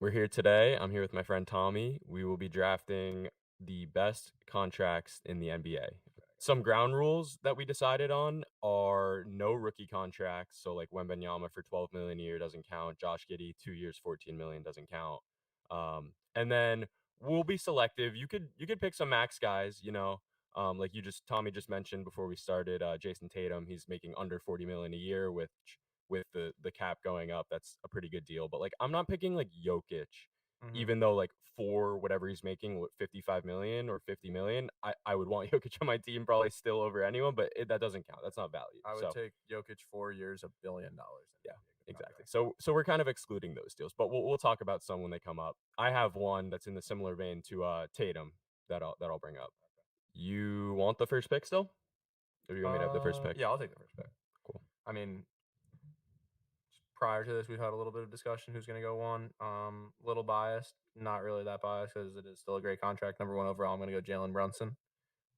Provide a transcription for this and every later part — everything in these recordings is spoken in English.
We're here today. I'm here with my friend Tommy. We will be drafting the best contracts in the NBA. Some ground rules that we decided on are no rookie contracts. So like Wembanyama for 12 million a year doesn't count. Josh Giddey 2 years 14 million doesn't count. And then we'll be selective. You could pick some max guys, like Tommy just mentioned before we started, Jason Tatum, he's making under 40 million a year with the cap going up. That's a pretty good deal. But like I'm not picking like Jokic, Mhm. even though like for whatever he's making, 55 million or 50 million, I would want Jokic on my team probably still over anyone, but that doesn't count. That's not value. I would So take Jokic 4 years, $1 billion, and yeah, that'd be a good exactly. contract. So we're kind of excluding those deals, but we'll talk about some when they come up. I have one that's in the similar vein to Tatum that I'll bring up. You want the first pick still? Or you want me to have the first pick? Yeah, I'll take the first pick. Cool. I mean, prior to this, we've had a little bit of discussion who's going to go one. Little biased, not really that biased because it is still a great contract. Number one overall, I'm going to go Jalen Brunson.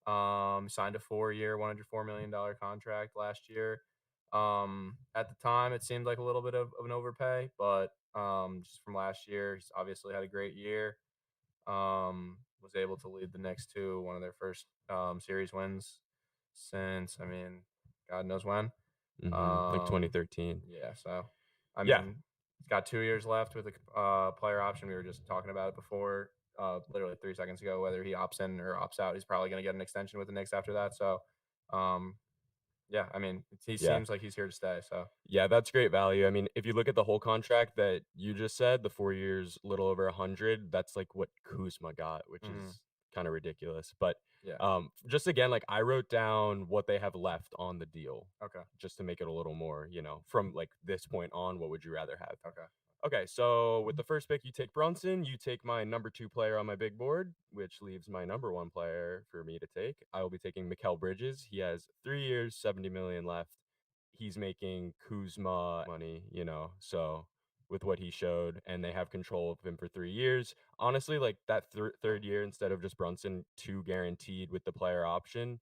Signed a 4-year, $104 million contract last year. At the time, it seemed like a little bit of an overpay, but just from last year, he's obviously had a great year. Was able to lead the Knicks to one of their first series wins since, I mean, God knows when. Like Um, 2013. yeah, so I Yeah. mean, he's got 2 years left with a player option. We were just talking about it before, literally 3 seconds ago. Whether he opts in or opts out, he's probably going to get an extension with the Knicks after that. So, um, yeah, I mean, he Yeah. seems like he's here to stay. So, Yeah, that's great value. I mean, if you look at the whole contract that you just said, the 4 years, little over 100, that's like what Kuzma got, which mhm, is kinda ridiculous. But, yeah, just again, like, I wrote down what they have left on the deal okay, just to make it a little more, from, like, this point on, what would you rather have? okay, Okay, so with the first pick, you take Brunson, you take my number 2 player on my big board, which leaves my number 1 player for me to take. I will be taking Mikal Bridges. He has 3 years, 70 million left. He's making Kuzma money, so with what he showed, and they have control of him for 3 years. Honestly, like that third year, instead of just Brunson 2 guaranteed with the player option,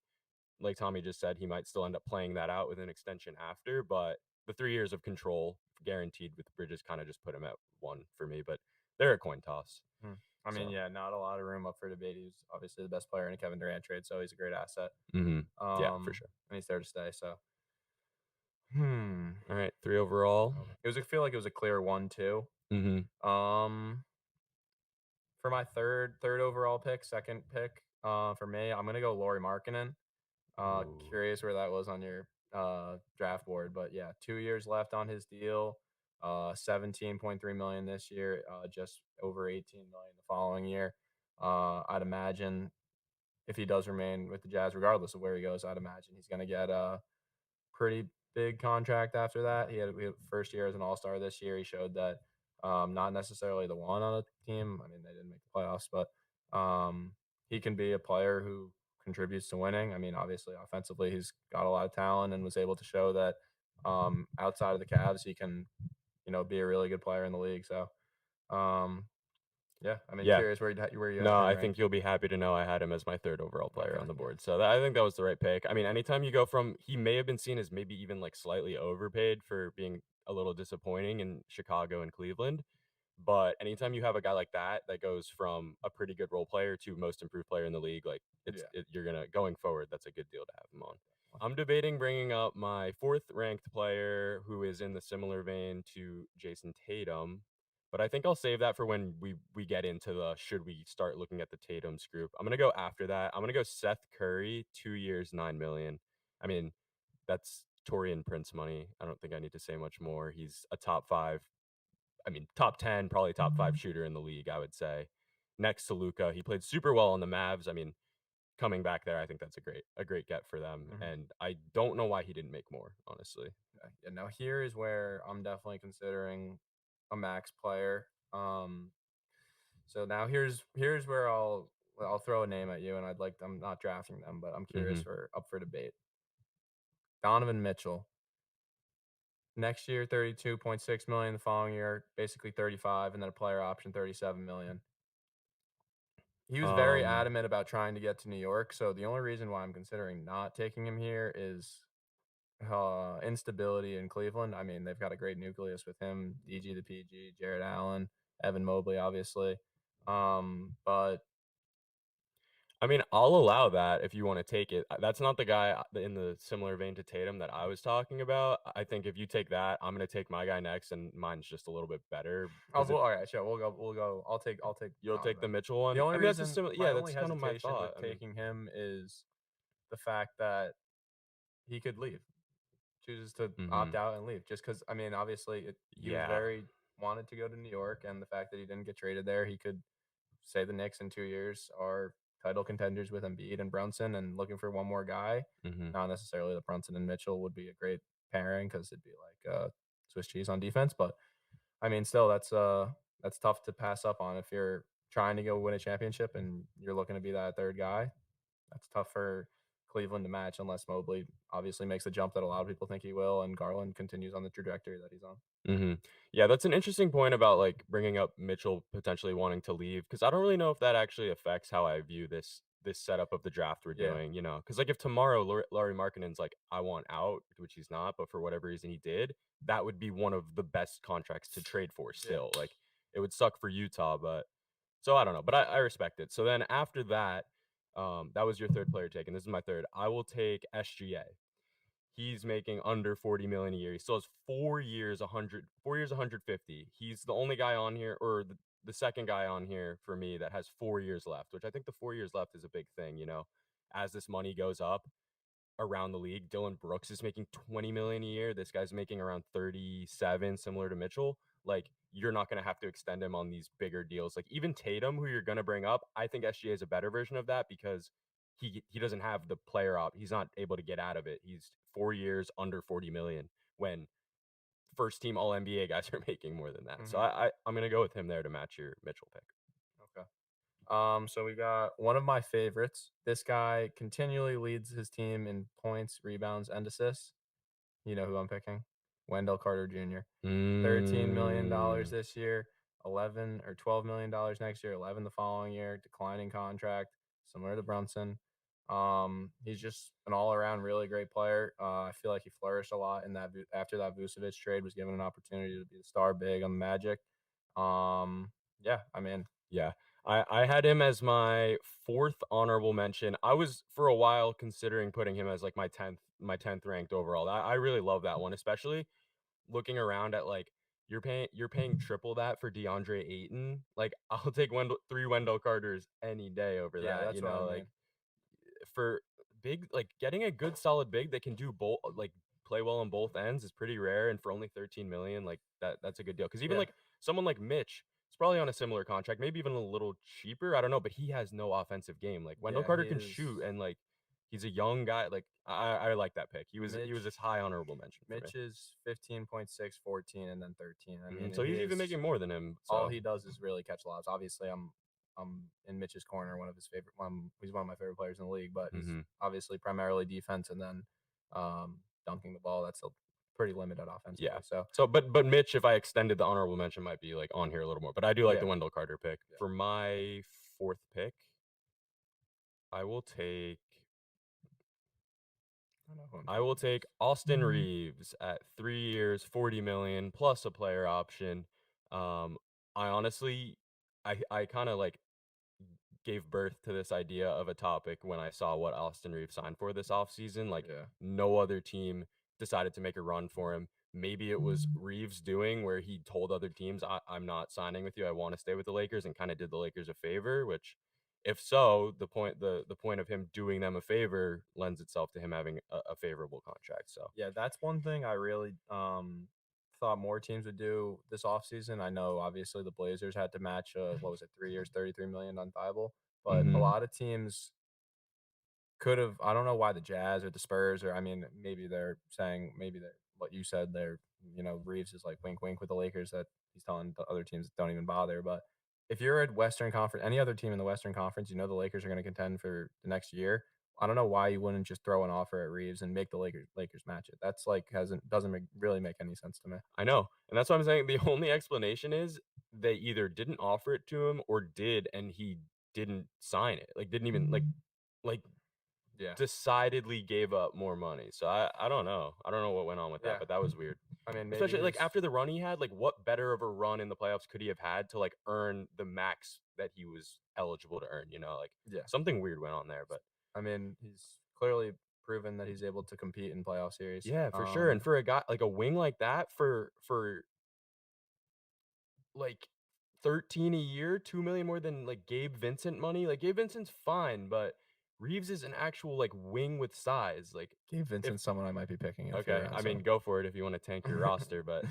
like Tommy just said, he might still end up playing that out with an extension after, but the 3 years of control guaranteed with Bridges kinda just put him at 1 for me, but they're a coin toss. hmm. I mean, So, yeah, not a lot of room up for debate. He's obviously the best player in a Kevin Durant trade, so he's a great asset. mhm. Yeah, for sure. And he's there to stay. So, hmm. Alright, 3 overall. I feel like it was a clear 1-2. Mhm. Um, for my third overall pick, second pick, for me, I'm gonna go Laurie Markkinen. Ooh. Curious where that was on your draft board, but yeah, 2 years left on his deal. 17.3 million this year, just over 18 million the following year. I'd imagine if he does remain with the Jazz, regardless of where he goes, I'd imagine he's gonna get a pretty big contract after that. We had first year as an All-Star this year. He showed that not necessarily the one on the team. I mean, they didn't make the playoffs, but he can be a player who contributes to winning. I mean, obviously, offensively, he's got a lot of talent and was able to show that outside of the Cavs, he can, be a really good player in the league. So, um, yeah, I mean, Yeah. curious where you No, had him I think ranked. you'll be happy to know I had him as my 3rd overall player Okay, on the yeah, board. So I think that was the right pick. I mean, anytime you go from he may have been seen as maybe even like slightly overpaid for being a little disappointing in Chicago and Cleveland. But anytime you have a guy like that that goes from a pretty good role player to most improved player in the league, like yeah. you're gonna going forward, that's a good deal to have him on. I'm debating bringing up my 4th ranked player who is in the similar vein to Jason Tatum, but I think I'll save that for when we get into the should we start looking at the Tatum's group. I'm gonna go after that. I'm gonna go Seth Curry, 2 years, 9 million. I mean, that's Torian Prince money. I don't think I need to say much more. He's a top 5, I mean, top 10, probably top 5 shooter in the league, I would say. Next to Luca, he played super well on the Mavs. I mean, coming back there, I think that's a great get for them, Mhm. and I don't know why he didn't make more, honestly. Yeah, yeah, now here is where I'm definitely considering a max player. So now here's where I'll throw a name at you, and I'm not drafting them, but I'm curious Mhm. for up for debate. Donovan Mitchell. Next year, 32.6 million. The following year, basically 35, and then a player option, 37 million. He was very Um, adamant about trying to get to New York. So the only reason why I'm considering not taking him here is instability in Cleveland. I mean, they've got a great nucleus with him, DG the PG, Jared Allen, Evan Mobley, obviously. But I mean, I'll allow that if you wanna take it. That's not the guy in the similar vein to Tatum that I was talking about. I think if you take that, I'm gonna take my guy next, and mine's just a little bit better oh, because well, it's all right, sure, we'll go. I'll take you'll take the Donovan. Mitchell The one? only I mean, that's a reason, similar my yeah, only that's kind of my hesitation with thought. I mean taking him is the fact that he could leave, chooses to opt mhm. out and leave. Just because, I mean, obviously, he was Yeah. very wanted to go to New York, and the fact that he didn't get traded there, he could say the Knicks in 2 years are title contenders with Embiid and Brunson, and looking for one more guy. Mhm. Not necessarily that Brunson and Mitchell would be a great pairing because it'd be like Swiss cheese on defense, but I mean, still, that's tough to pass up on if you're trying to go win a championship and you're looking to be that third guy. That's tough for Cleveland to match unless Mobley obviously makes the jump that a lot of people think he will, and Garland continues on the trajectory that he's on. Mhm. Yeah, that's an interesting point about, like, bringing up Mitchell potentially wanting to leave because I don't really know if that actually affects how I view this setup of the draft we're Yeah, doing, you know? Because like, if tomorrow Lauri Markkanen's like, "I want out," which he's not, but for whatever reason he did, that would be one of the best contracts to trade for yeah. still, like, it would suck for Utah, but so I don't know, but I respect it. So then after that, that was your 3rd player taken, this is my 3rd. I will take SGA. He's making under 40 million a year. He still has 4 years, 4 years, 150. He's the only guy on here, or the second guy on here for me that has 4 years left, which I think the 4 years left is a big thing, you know? As this money goes up around the league, Dylan Brooks is making 20 million a year. This guy's making around 37, similar to Mitchell. Like, you're not going to have to extend him on these bigger deals. Like, even Tatum, who you're going to bring up, I think SGA is a better version of that because he doesn't have the player op. He's not able to get out of it. He's 4 years under 40 million when first team all NBA guys are making more than that. So Hmm. I'm going to go with him there to match your Mitchell pick. Okay. So we got one of my favorites. This guy continually leads his team in points, rebounds, and assists. You know who I'm picking? Wendell Carter Jr. $13 million Mm, this year, 11 or $12 million next year, 11 the following year, declining contract, similar to Brunson. He's just an all-around really great player. I feel like he flourished a lot in that after that Vucevic trade, was given an opportunity to be the star big on the Magic. Yeah, I mean, yeah. I had him as my 4th honorable mention. I was for a while considering putting him as like my 10th ranked overall. I really love that one, especially looking around at like you're paying triple that for DeAndre Ayton. Like I'll take 3 Wendell Carters any day over yeah, that, you that's what I know, like mean. for big like getting a good solid big that can do both like play well on both ends is pretty rare and for only 13 million like that's a good deal because even Yeah, like someone like Mitch is probably on a similar contract maybe even a little cheaper I don't know but he has no offensive game like Wendell yeah, Carter he can is. shoot and like he's a young guy like I like that pick he was this Mitch high honorable mention for me. Mitch is 15.6, 14, and then 13. I mean, So and he he's even is making more than him all so he does is really catch lobs. Obviously, I'm in Mitch's corner, one of his favorite. He's one of my favorite players in the league, but he's hmm obviously primarily defense and then dunking the ball. That's a pretty limited yeah offensively. So so but Mitch if I extended the honorable mention might be like on here a little more but I do like yeah, the Wendell Carter pick yeah. for my 4th pick. I will take I know who I'm I will taking take next. Austin Reeves at 3 years, 40 million plus a player option. Um, I honestly I kind of like gave birth to this idea of a topic when I saw what Austin Reeves signed for this offseason. Like Yeah, no other team decided to make a run for him. Maybe it was Reeves doing where he told other teams, I'm not signing with you. I want to stay with the Lakers and kind of did the Lakers a favor, which if so, the point of him doing them a favor lends itself to him having a favorable contract. So yeah. That's one thing I really thought more teams would do this offseason. I know obviously the Blazers had to match what was it, 3 years, 33 million on Thibault, but a hmm lot of teams could have. I don't know why the Jazz or the Spurs, or I mean, maybe they're saying maybe that what you said there, Reeves is like wink wink with the Lakers that he's telling the other teams don't even bother. But if you're at Western Conference, any other team in the Western Conference, the Lakers are going to contend for the next year. I don't know why you wouldn't just throw an offer at Reeves and make the Lakers match it. That's like hasn't doesn't really make any sense to me. I know. And that's what I'm saying. The only explanation is they either didn't offer it to him or did and he didn't sign it. Like didn't even like Yeah. decidedly gave up more money. So I don't know. I don't know what went on with that, Yeah. but that was weird. I mean, maybe Especially, like, his after the run he had, like, what better of a run in the playoffs could he have had to, like, earn the max that he was eligible to earn, you know? Like, yeah. something weird went on there, but I mean, he's clearly proven that he's able to compete in playoff series. yeah, for sure, and for a guy like, a wing like that like, 13 a year, 2,000,000 more than, like, Gabe Vincent money, like, Gabe Vincent's fine, but Reeves is an actual, like, wing with size, like, Gabe if Vincent's someone I might be picking if you're okay, I mean, so. go for it if you wanna tank your roster, but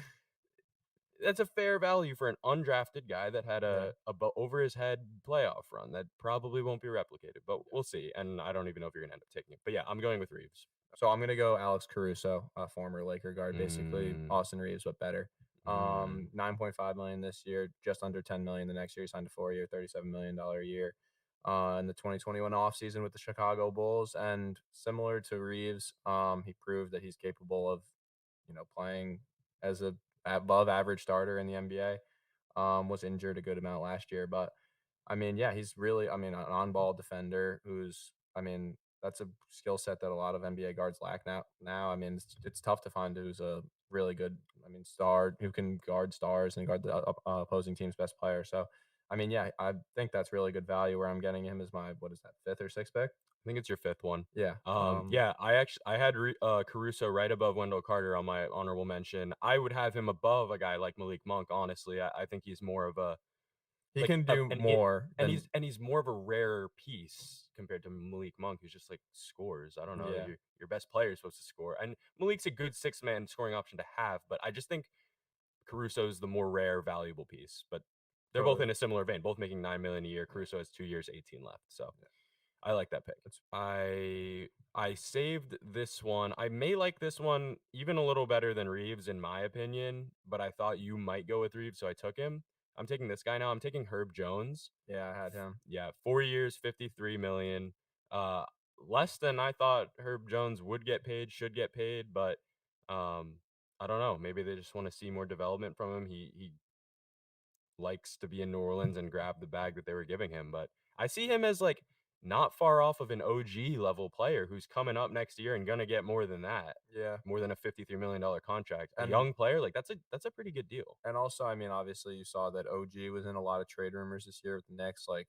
that's a fair value for an undrafted guy that had Yeah. a over his head playoff run that probably won't be replicated, but Yeah. we'll see, and I don't even know if you're gonna end up taking it, but yeah, I'm going with Reeves. So I'm gonna go Alex Caruso, a former Laker guard, basically Mm, Austin Reeves, but better. mm, 9.5 million this year, just under 10 million the next year. He signed a 4-year, $37 million a year. In the 2021 offseason with the Chicago Bulls, and similar to Reeves, he proved that he's capable of, playing as a above average starter in the NBA. Was injured a good amount last year, but I mean, yeah, he's really, I mean, an on-ball defender who's, I mean, that's a skill set that a lot of NBA guards lack now. I mean, it's tough to find who's a really good, I mean, star who can guard stars and guard the opposing team's best player. So, I mean, yeah, I think that's really good value where I'm getting him as my, what is that, fifth or sixth pick? I think it's your 5th one. Yeah. Yeah, I had Caruso right above Wendell Carter on my honorable mention. I would have him above a guy like Malik Monk, honestly. I think he's more of a He like, can do an it more than, and he's more of a rare piece compared to Malik Monk, who's just, like, scores. I don't know, yeah. your best player is supposed to score, and Malik's a good six-man scoring option to have, but I just think Caruso's the more rare, valuable piece, but they're both Totally. in a similar vein, both making 9,000,000 a year. Yeah. Caruso has 2 years, 18 left, so I like that pick. That's I saved this one. I may like this one even a little better than Reeves in my opinion, but I thought you might go with Reeves, so I took him. I'm taking this guy now. I'm taking Herb Jones. yeah, I had him. Yeah, 4 years, 53 million. Uh less than I thought Herb Jones would get paid, should get paid, but um I don't know. Maybe they just want to see more development from him. He likes to be in New Orleans and grab the bag that they were giving him. But I see him as like not far off of an OG level player who's coming up next year and gonna get more than that, Yeah. more than a $53 million contract. A And young player, like that's a pretty good deal. And also, I mean, obviously, you saw that OG was in a lot of trade rumors this year with the Knicks. Like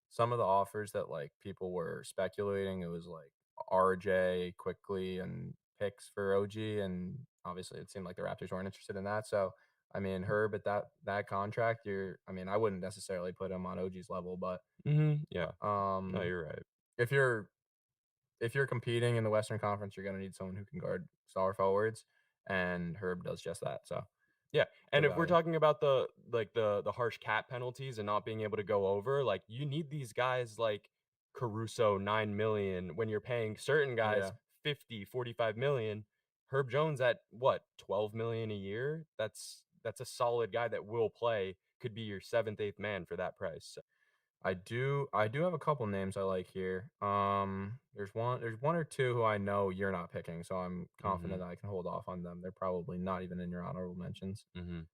some of the offers that like people were speculating, it was like RJ quickly and picks for OG, and obviously, it seemed like the Raptors weren't interested in that. So, I mean, Herb at that contract, I mean, I wouldn't necessarily put him on OG's level, but Yeah. No, um, you're right. if you're competing in the Western Conference, you're gonna need someone who can guard star forwards, and Herb does just that. So, Yeah, and good if we're value. talking about the harsh cap penalties and not being able to go over, like, you need these guys like Caruso, 9,000,000 when you're paying certain guys Yeah. 50, 45,000,000. Herb Jones at what, 12,000,000 a year? That's a solid guy that will play, could be your 7th, 8th man for that price, so I do have a couple names I like here. There's one or two who I know you're not picking, so I'm confident mhm, that I can hold off on them. They're probably not even in your honorable mentions. mhm,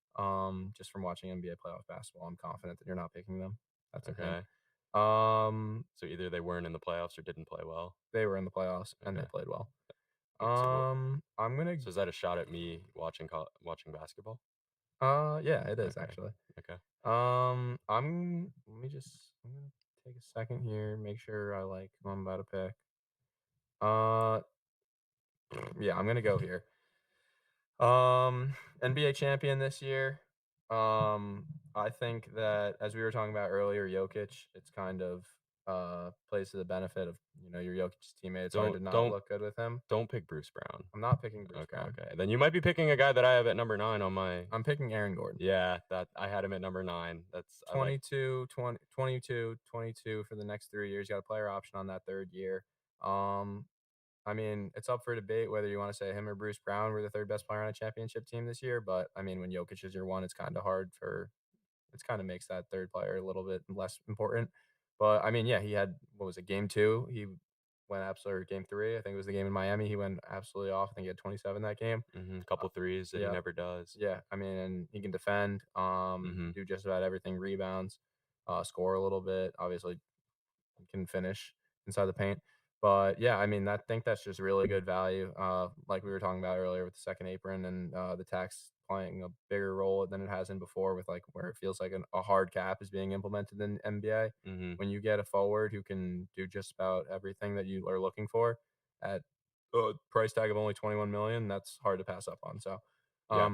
Just from watching NBA playoff basketball, I'm confident that you're not picking them. That's a hint. okay. Um, So either they weren't in the playoffs or didn't play well. they were in the playoffs and they Okay. played well. So I'm gonna so is that a shot at me watching basketball? yeah, it is Okay, actually. okay. I'm gonna take a second here, make sure I like who I'm about to pick. Uh, yeah, I'm gonna go here. Um, NBA champion this year. I think that as we were talking about earlier, Jokic, it's kind of plays to the benefit of your Jokic teammate. It's hard Don't to not don't look good with him. Don't pick Bruce Brown. I'm not picking Bruce Okay, Brown. okay. Then you might be picking a guy that I have at number 9 on my I'm picking Aaron Gordon. yeah, that I had him at number 9. That's I like 22, 20, 22, 22 for the next 3 years. Got a player option on that third year. Um, I mean, it's up for debate whether you want to say him or Bruce Brown were the third best player on a championship team this year. But I mean, when Jokic is your one, it's kind of hard for it's kind of makes that third player a little bit less important. But I mean, yeah, he had what was it, game two? He went absolutely or game three. I think it was the game in Miami. He went absolutely off. I think he had 27 that game. Uh, couple threes that he yeah, never does. yeah. I mean, and he can defend, Mhm. do just about everything, rebounds, score a little bit. Obviously, he can finish inside the paint. But yeah, I mean, I think that's just really good value. Like we were talking about earlier with the second apron and the tax playing a bigger role than it has in before, with like where it feels like a hard cap is being implemented in NBA. Mhm. When you get a forward who can do just about everything that you are looking for at a price tag of only 21 million, that's hard to pass up on. So, Yeah.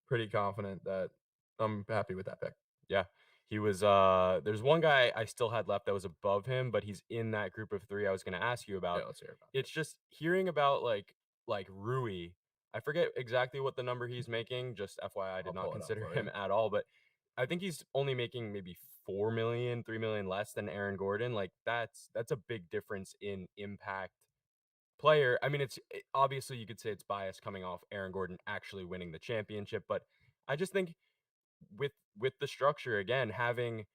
pretty confident that I'm happy with that pick. Yeah. He was, there's one guy I still had left that was above him, but he's in that group of 3 I was gonna ask you Yeah, about. let's hear about it. It's just hearing about, like, Rui. I forget exactly what the number he's making, just FYI, I I'll did not pull it up consider for him you. at all, but I think he's only making maybe 4,000,000, 3,000,000 less than Aaron Gordon. Like, that's a big difference in impact player. I mean, obviously, you could say it's bias coming off Aaron Gordon actually winning the championship, but I just think with the structure, again, having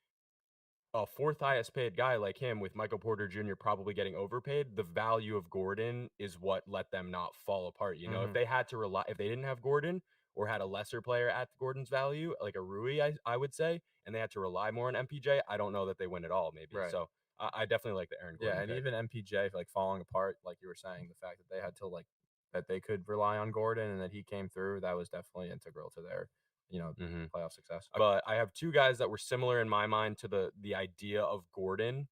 a fourth highest paid guy like him with Michael Porter Jr. probably getting overpaid, the value of Gordon is what let them not fall apart. You know, if Mhm. they had to rely, if they didn't have Gordon or had a lesser player at Gordon's value, like a Rui, I would say, and they had to rely more on MPJ, I don't know that they win at all, maybe. Right. So I definitely like the Aaron Yeah, Gordon and pick. even MPJ, like, falling apart, like you were saying, the fact that they had to, like that they could rely on Gordon and that he came through, that was definitely integral to their, Hmm. playoff success. But I have two guys that were similar in my mind to the idea of Gordon.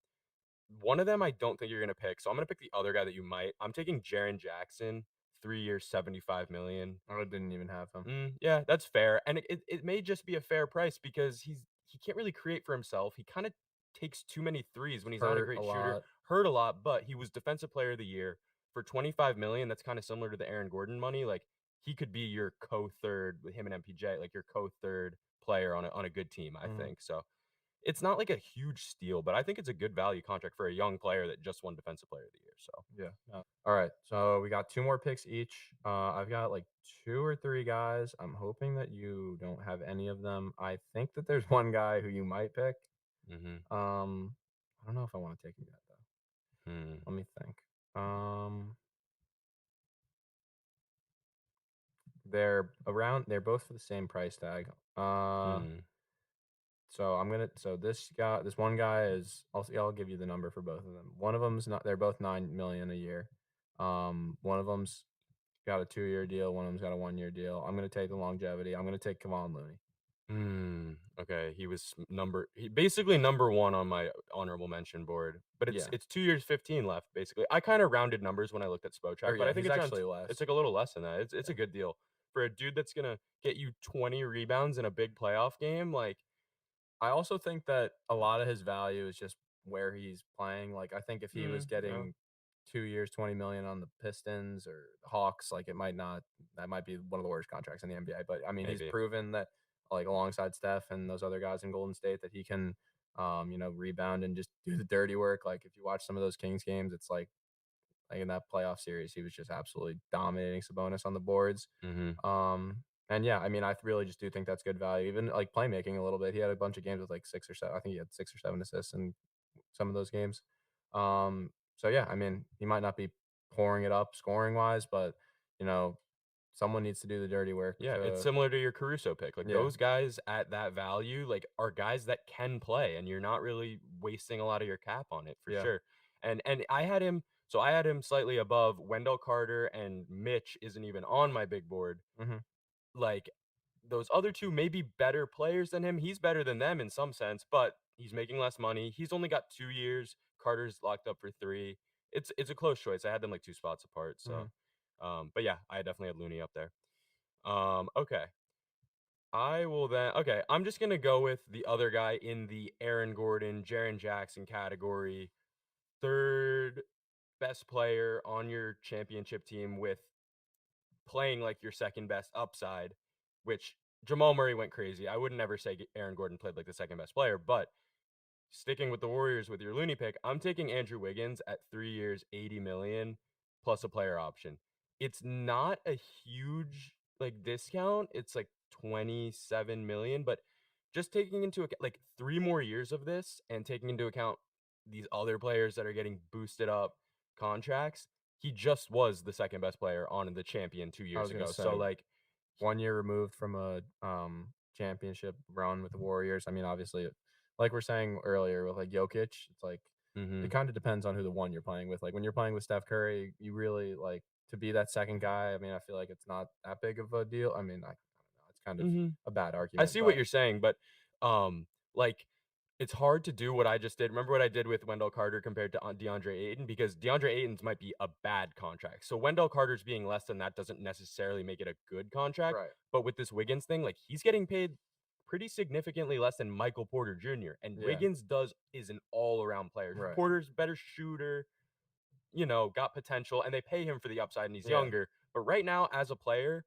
One of them I don't think you're gonna pick, so I'm gonna pick the other guy that you might. I'm taking Jaren Jackson, 3 years, 75,000,000. I didn't even have him. Yeah, that's fair, and it may just be a fair price because he can't really create for himself. He kinda takes too many threes when he's not a Hurt a great shooter. lot. Hurt a lot, but he was defensive player of the year for 25,000,000. That's kinda similar to the Aaron Gordon money. Like, he could be your co-third with him and MPJ, like your co-third player on a good team, I Mhm. think. So it's not like a huge steal, but I think it's a good value contract for a young player that just won defensive player of the year. So, Yeah, no. Alright, so we got 2 more picks each. I've got, like, 2 or 3 guys. I'm hoping that you don't have any of them. I think that there's one guy who you might pick. mhm. Um, I don't know if I wanna take him yet, though. Hmm. Let me think. Um they're both for the same price tag. Hmm. So this one guy is I'll give you the number for both of them. One of them's not they're both 9 million a year. One of them's got a 2-year deal, one of them's got a 1-year deal. I'm gonna take the longevity. I'm gonna take Kevon Looney. Okay, he was basically number 1 on my honorable mention board, but it's Yeah. it's 2 years, 15 left, basically. I kinda rounded numbers when I looked at Or Spotrac, but yeah, I think he's actually it's less. like a little less than that. It's a Yeah. good deal for a dude that's gonna get you 20 rebounds in a big playoff game, like. I also think that a lot of his value is just where he's playing. Like, I think if he was Yeah, getting 2 years, 20 million on the Pistons or the Hawks, like, that might be one of the worst contracts in the NBA. But I mean, he's maybe. proven that, like, alongside Steph and those other guys in Golden State, that he can, rebound and just do the dirty work. Like, if you watch some of those Kings games, it's like in that playoff series, he was just absolutely dominating Sabonis on the boards. Mhm. And yeah, I mean, I really just do think that's good value. Even like playmaking a little bit. He had a bunch of games with like 6 or 7. I think he had 6 or 7 assists in some of those games. So yeah, I mean, he might not be pouring it up scoring wise, but you know, someone needs to do the dirty work Yeah, it's to similar to your Caruso pick. Like, yeah, those guys at that value, like, are guys that can play, and you're not really wasting a lot of your cap on it for yeah. sure. And I had him slightly above Wendell Carter, and Mitch isn't even on my big board. Hmm. Like, those other 2 may be better players than him. He's better than them in some sense, but he's making less money. He's only got 2 years. Carter's locked up for 3. It's a close choice. I had them, like, 2 spots apart, so, Hmm. but yeah, I definitely had Looney up there. Okay. I'm just gonna go with the other guy in the Aaron Gordon, Jaren Jackson category. Third best player on your championship team with playing like your second best upside, which Jamal Murray went crazy. I would never say Aaron Gordon played like the second best player, but sticking with the Warriors with your loony pick, I'm taking Andrew Wiggins at 3 years, 80,000,000 plus a player option. It's not a huge like discount. It's like 27,000,000, but just taking into account like 3 more years of this and taking into account these other players that are getting boosted up contracts, he just was the second best player on the champion 2 I years was gonna ago. So say like 1 year removed from a championship run with the Warriors. I mean, obviously, like we're saying earlier with like Jokic, it's like Mm-hmm. It kind of depends on who the one you're playing with. Like when you're playing with Steph Curry, you really like to be that second guy. I mean, I feel like it's not that big of a deal. I mean, I don't know. It's kind of Mm-hmm. a bad I argument, see what but you're saying, but like it's hard to do what I just did. Remember what I did with Wendell Carter compared to DeAndre Ayton, because DeAndre Ayton's might be a bad contract. So Wendell Carter's being less than that doesn't necessarily make it a good contract. right. But with this Wiggins thing, like he's getting paid pretty significantly less than Michael Porter Jr. And Yeah. Wiggins is an all around player. Right. Porter's a better shooter, got potential, and they pay him for the upside, and he's Yeah. younger. But right now, as a player,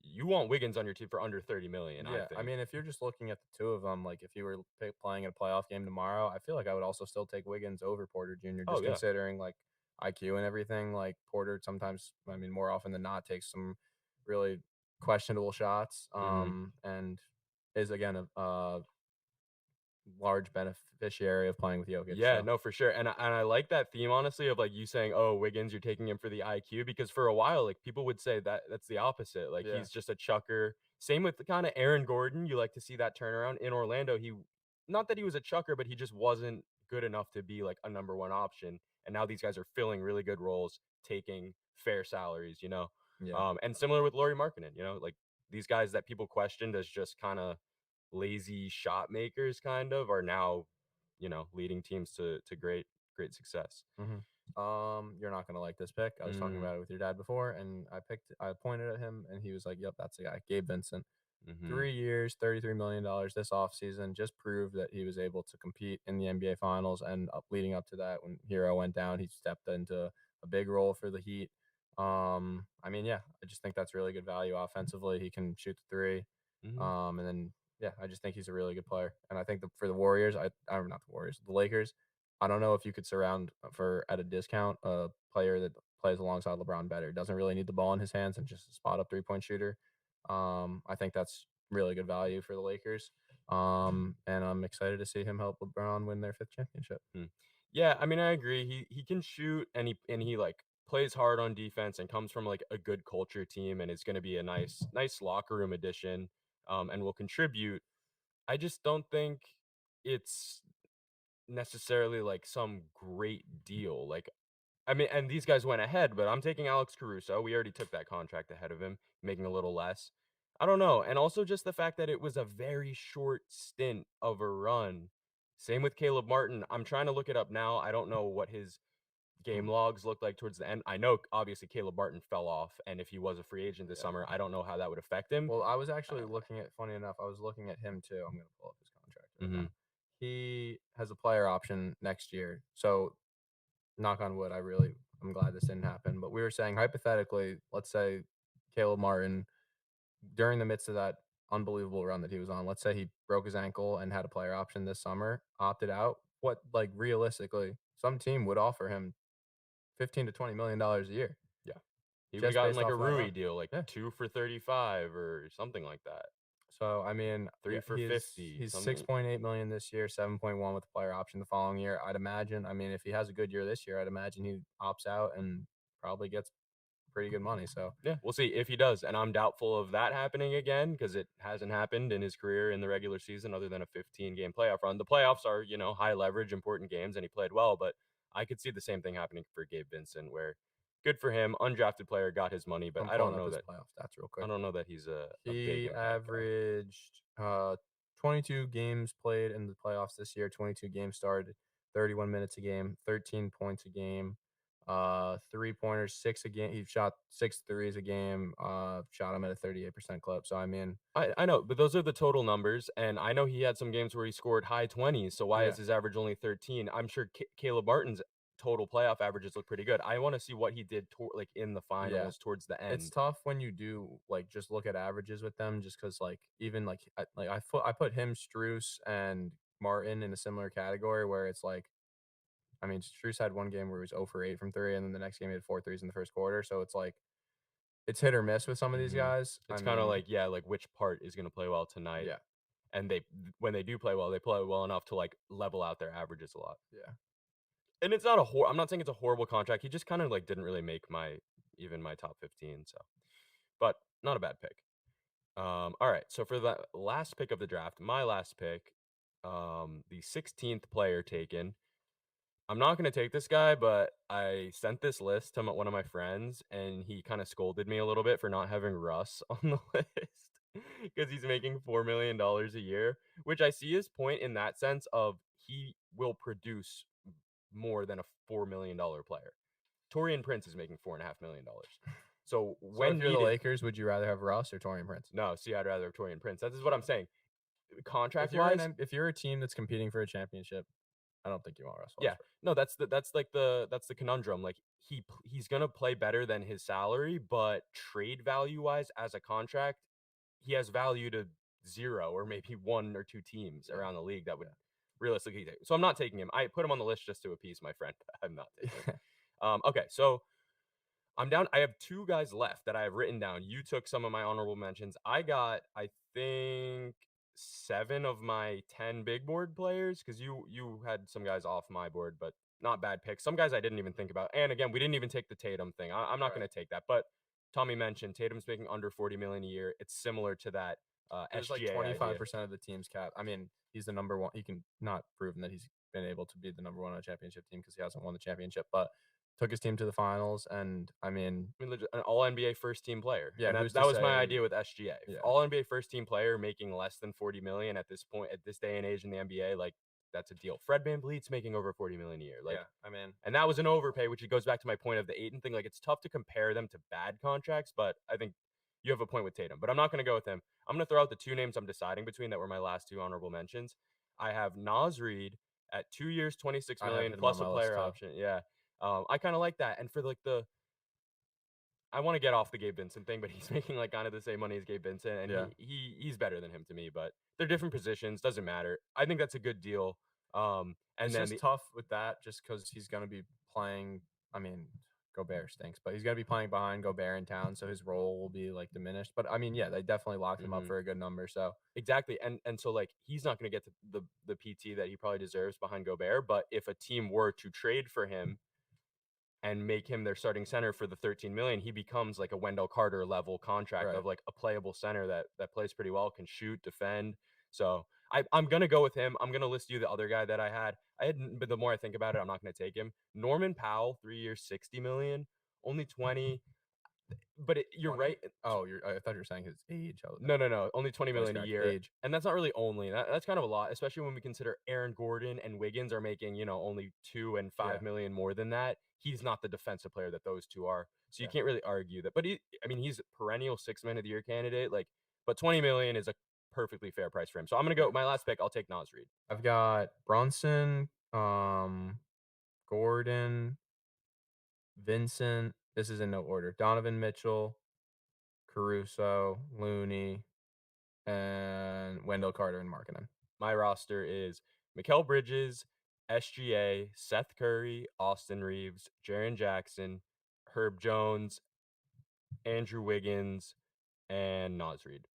you want Wiggins on your team for under 30 million, I Yeah, I think. mean, if you're just looking at the two of them, like if you were playing in a playoff game tomorrow, I feel like I would also still take Wiggins over Porter Jr. Oh Just yeah. considering like IQ and everything. Like Porter sometimes, I mean, more often than not, takes some really questionable shots. Mm-hmm. And is again a large beneficiary of playing with Jokic. Yeah, So no, for sure. And I like that theme, honestly, of like you saying, "Oh, Wiggins, you're taking him for the IQ," because for a while, like people would say that that's the opposite. Like yeah, he's just a chucker. Same with kind of Aaron Gordon. You like to see that turnaround in Orlando. Not that he was a chucker, but he just wasn't good enough to be like a number one option. And now these guys are filling really good roles, taking fair salaries. yeah. And similar with Laurie Markkinen, like these guys that people questioned as just kind of lazy shot makers, kind of, are now leading teams to great success. You're not gonna like this pick. I was talking Mm, about it with your dad before, and I pointed at him, and he was like, "Yep, that's the guy, Gabe Vincent." mhm, 3 years, $33 million this offseason just proved that he was able to compete in the NBA Finals. And leading up to that, when Hero went down, he stepped into a big role for the Heat. I mean, yeah, I just think that's really good value offensively. He can shoot the three. mhm, And then yeah, I just think he's a really good player. And I think for the Warriors, I'm not the Warriors, the Lakers. I don't know if you could surround for at a discount a player that plays alongside LeBron better. Doesn't really need the ball in his hands and just a spot up 3 point shooter. I think that's really good value for the Lakers. And I'm excited to see him help LeBron win their fifth championship. mm. Yeah, I mean, I agree. He can shoot, and he like plays hard on defense and comes from like a good culture team, and is going to be a nice locker room addition, and will contribute. I just don't think it's necessarily like some great deal. Like, I mean, and these guys went ahead, but I'm taking Alex Caruso. We already took that contract ahead of him, making a little less. I don't know. And also just the fact that it was a very short stint of a run. Same with Caleb Martin. I'm trying to look it up now. I don't know what his game Hmm. logs looked like towards the end. I know obviously Caleb Martin fell off, and if he was a free agent this Yeah. summer, I don't know how that would affect him. Well, I was actually Uh, looking at, funny enough, I was looking at him too. I'm going to pull up his contract right mhm, now. He has a player option next year. So, knock on wood, I'm glad this didn't happen. But we were saying, hypothetically, let's say Caleb Martin, during the midst of that unbelievable run that he was on, let's say he broke his ankle and had a player option this summer, opted out. What, like, realistically, some team would offer him 15 to $20 million a year yeah. He would have just gotten based like off a of that Rui run. deal, like Yeah. 2 for 35 or something like that. So I mean, 3 yeah, for 50, he's something. 6.8 million this year, 7.1 with the player option the following year. I'd imagine. I mean, if he has a good year this year, I'd imagine he opts out and probably gets pretty good money. So Yeah, we'll see if he does, and I'm doubtful of that happening again because it hasn't happened in his career in the regular season other than a 15-game playoff run. The playoffs are, high leverage, important games, and he played well, but I could see the same thing happening for Gabe Vincent, where good for him, undrafted player, got his money, but I'm I pulling don't up know his that playoff stats real I quick. don't know that he's a big He impact guy. averaged 22 games played in the playoffs this year, 22 games started, 31 minutes a game, 13 points a game, 3 pointers, six a game. He shot six threes a game, shot him at a 38% clip. So, I mean, I know, but those are the total numbers, and I know he had some games where he scored high 20s, so why yeah. is his average only 13? I'm sure Caleb Martin's total playoff averages look pretty good. I wanna see what he did like, in the Yeah. finals towards the It's end. tough when you do like just look at averages with them, just because like even I put him, Struce, and Martin in a similar category where it's like, I mean, Struce had one game where he was 0 for 8 from three, and then the next game he had four threes in the first quarter. So it's like it's hit or miss with some of these Mhm. guys. I It's kinda mean, like, yeah, like, which part is gonna play well tonight, yeah, and when they do play well, they play well enough to, like, level out their averages a lot. yeah. And it's not I'm not saying it's a horrible contract, he just kinda, like, didn't really make my top 15, so but not a bad pick. Alright, so for the last pick of the draft, my last pick, the 16th player taken, I'm not gonna take this guy, but I sent this list to one of my friends, and he kinda scolded me a little bit for not having Russ on the list because he's making $4 million a year, which I see his point in that sense of he will produce more than a $4 million player. Torian Prince is making $4.5 million. So So if when you're the needed, Lakers, would you rather have Russ or Torian Prince? no, see, I'd rather have Torian Prince. That is what I'm saying. If Contract you're wise, if you're a team that's competing for a championship, I don't think you want Russ yeah. Westbrook. No, that's the conundrum. Like he's gonna play better than his salary, but trade value wise, as a contract, he has value to zero or maybe one or two teams Yeah, around the league that would yeah. realistically take. So I'm not taking him. I put him on the list just to appease my friend. I'm not taking him. Okay, so I'm down. I have two guys left that I have written down. You took some of my honorable mentions. I got, I think, seven of my 10 big board players because you had some guys off my board, but not bad picks. Some guys I didn't even think about. And again, we didn't even take the Tatum thing. I'm not Right. going to take that. But Tommy mentioned Tatum's making under 40 million a year. It's similar to that It was like SGA idea. 25% of the team's cap. I mean, he's the number one. He can not proven that he's been able to be the number one on a championship team because he hasn't won the championship, but took his team to the finals. And I mean, I mean, legit, an All NBA first team player, yeah, and who's that to was my say? idea with SGA. Yeah, All NBA first team player making less than 40 million at this point, at this day and age in the NBA, like that's a deal. Fred VanVleet's making over 40 million a year, like, yeah. I mean, and that was an overpay, which goes back to my point of the Aiton thing. Like, it's tough to compare them to bad contracts, but I think you have a point with Tatum. But I'm not going to go with him. I'm going to throw out the two names I'm deciding between that were my last two honorable mentions. I have Nas Reed at 2 years, 26 I have million him on plus a my list player too. option. Yeah, I kind of like that. And for like the I wanna get off the Gabe Vincent thing, but he's making, like, kinda the same money as Gabe Vincent, and Yeah, he's better than him to me, but they're different positions, doesn't matter. I think that's a good deal. And it's then just the tough with that, just because he's gonna be playing. I mean, Gobert stinks, but he's gonna be playing behind Gobert in town, so his role will be like diminished. But I mean, yeah, they definitely locked him up Mhm. for a good number. So Exactly, and so, like, he's not gonna get the PT that he probably deserves behind Gobert, but if a team were to trade for him and make him their starting center for the 13 million, he becomes like a Wendell Carter level contract right, of like a playable center that plays pretty well, can shoot, defend. So I'm gonna go with him. I'm gonna list you the other guy that I had. But the more I think about it, I'm not gonna take him. Norman Powell, 3 years, 60 million, only 20. But you're 20. right. Oh, I thought you were saying his age. I was like, No, only 20 voice million a crack year. age. And that's not really only. That's kind of a lot, especially when we consider Aaron Gordon and Wiggins are making, only 2 and Yeah, 5 million more than that. He's not the defensive player that those two are. So you yeah. can't really argue that. But I mean, he's a perennial 6 man of the year candidate. Like, but 20 million is a perfectly fair price for him. So I'm gonna Yeah. go my last pick. I'll take Nas Reed. I've got Brunson, Gordon, Vincent. This is in no order. Donovan Mitchell, Caruso, Looney, and Wendell Carter and Markkinen. My roster is Mikal Bridges, SGA, Seth Curry, Austin Reeves, Jaron Jackson, Herb Jones, Andrew Wiggins, and Nas Reed.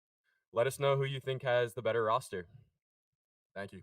Let us know who you think has the better roster. Thank you.